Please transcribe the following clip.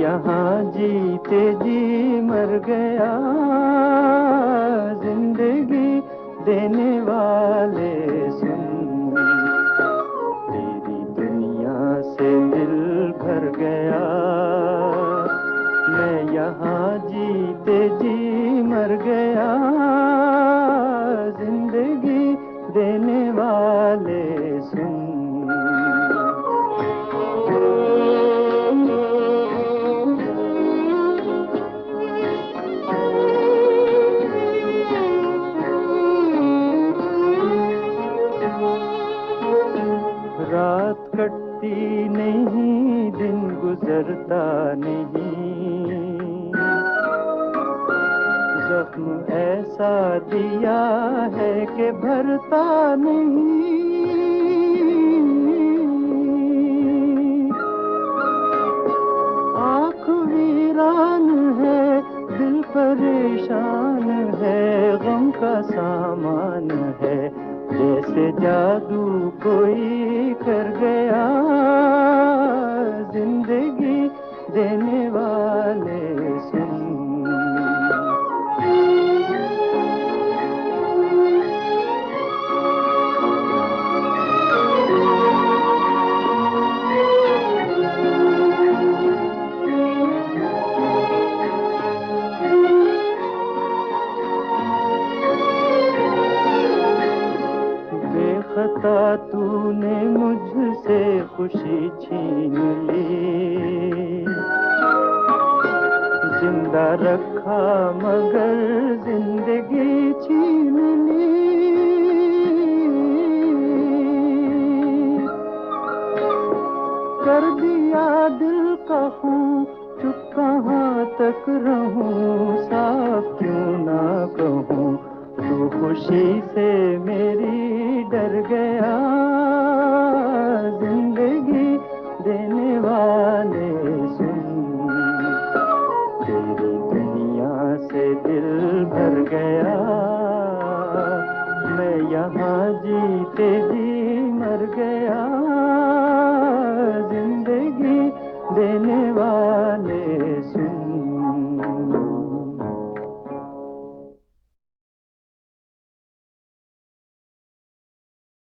यहाँ जीते जी मर गया, जिंदगी देने वाले सुन। तेरी दुनिया से दिल भर गया, मैं यहाँ जीते जी मर गया, जिंदगी देने वाले सुन। रात कटती नहीं, दिन गुजरता नहीं, जख्म ऐसा दिया है कि भरता नहीं। आँख वीरान है, दिल परेशान है, गम का सामान है, जैसे जादू कोई कर गया, जिंदगी देने वाले सुन। बेखता तूने मुझसे खुशी छीन ली, जिंदा रखा मगर जिंदगी छीन ली। कर दिया दिल का खून, चुप कहाँ तक रहूं, साफ क्यों ना कहूं, तू खुशी से मेरी डर गया,